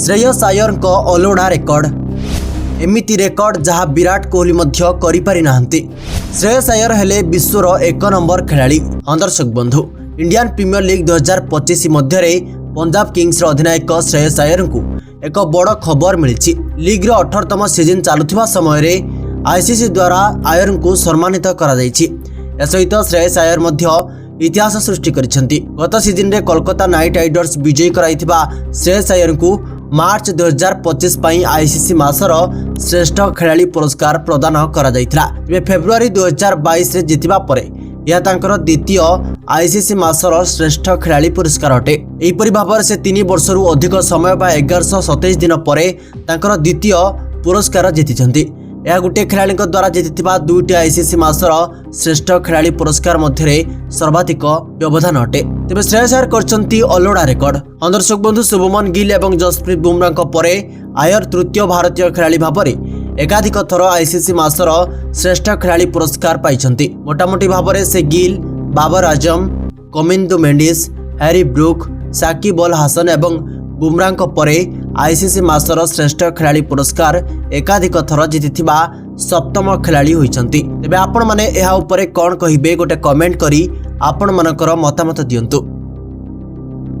ଶ୍ରେୟସ ଆୟରଙ୍କ ଅଲୋଡ଼ା ରେକର୍ଡ। ଏମିତି ରେକର୍ଡ ଯାହା ବିରାଟ କୋହଲି ମଧ୍ୟ କରିପାରି ନାହାନ୍ତି। ଶ୍ରେୟସ ଆୟର ହେଲେ ବିଶ୍ୱର 1 ନମ୍ବର ଖେଳାଳି। ଦର୍ଶକ ବନ୍ଧୁ, ଇଣ୍ଡିଆନ୍ ପ୍ରିମିୟର ଲିଗ୍ 2025 ମଧ୍ୟରେ ପଞ୍ଜାବ କିଙ୍ଗସ୍ର ଅଧିନାୟକ ଶ୍ରେୟସ ଆୟରଙ୍କୁ ଏକ ବଡ଼ ଖବର ମିଳିଛି। ଲିଗ୍ର 18ତମ ସିଜନ୍ ଚାଲୁଥିବା ସମୟରେ ଆଇସିସି ଦ୍ୱାରା ଆୟରଙ୍କୁ ସମ୍ମାନିତ କରାଯାଇଛି। ଏସହିତ ଶ୍ରେୟସ ଆୟର ମଧ୍ୟ ଇତିହାସ ସୃଷ୍ଟି କରିଛନ୍ତି। ଗତ ସିଜନ୍ରେ କୋଲକାତା ନାଇଟ୍ ରାଇଡର୍ସ ବିଜୟୀ କରାଇଥିବା ଶ୍ରେୟସ ଆୟରଙ୍କୁ ମାର୍ଚ୍ଚ 2025 ପାଇଁ ଆଇସିସି ମାସର ଶ୍ରେଷ୍ଠ ଖେଳାଳି ପୁରସ୍କାର ପ୍ରଦାନ କରାଯାଇଥିଲା। ତେବେ ଫେବୃଆରୀ 2022ରେ ଜିତିବା ପରେ ଏହା ତାଙ୍କର ଦ୍ୱିତୀୟ ଆଇସିସି ମାସର ଶ୍ରେଷ୍ଠ ଖେଳାଳି ପୁରସ୍କାର ଅଟେ। ଏହିପରି ଭାବରେ ସେ 3 ବର୍ଷରୁ ଅଧିକ ସମୟ ବା 1127 ଦିନ ପରେ ତାଙ୍କର ଦ୍ୱିତୀୟ ପୁରସ୍କାର ଜିତିଛନ୍ତି। ଏହା ଗୋଟିଏ ଖେଳାଳିଙ୍କ ଦ୍ୱାରା ଜିତିଥିବା 2ଟି ଆଇସିସି ମାସର ଶ୍ରେଷ୍ଠ ଖେଳାଳି ପୁରସ୍କାର ମଧ୍ୟରେ ସର୍ବାଧିକ ବ୍ୟବଧାନ ଅଟେ। ତେବେ ଶ୍ରେୟସ ଆୟର କରିଛନ୍ତି ଅଲୋଡ଼ା ରେକର୍ଡ। ଦର୍ଶକ ବନ୍ଧୁ, ଶୁଭମନ ଗିଲ୍ ଏବଂ ଯଶପ୍ରୀତ ବୁମରାଙ୍କ ପରେ ଆୟର ତୃତୀୟ ଭାରତୀୟ ଖେଳାଳି ଭାବରେ ଏକାଧିକ ଥର ଆଇସିସି ମାସର ଶ୍ରେଷ୍ଠ ଖେଳାଳି ପୁରସ୍କାର ପାଇଛନ୍ତି। ମୋଟାମୋଟି ଭାବରେ ସେ Gill, Babar Azam, Cummins Mendis, Harry Brook, Shakib Al Hasan ଏବଂ ବୁମରାଙ୍କ ପରେ ଆଇସିସି ମାସର ଶ୍ରେଷ୍ଠ ଖେଳାଳି ପୁରସ୍କାର ଏକାଧିକ ଥର ଜିତିଥିବା 7ମ ଖେଳାଳି ହୋଇଛନ୍ତି। ତେବେ ଆପଣମାନେ ଏହା ଉପରେ କ'ଣ କହିବେ? ଗୋଟେ କମେଣ୍ଟ କରି ଆପଣମାନଙ୍କର ମତାମତ ଦିଅନ୍ତୁ।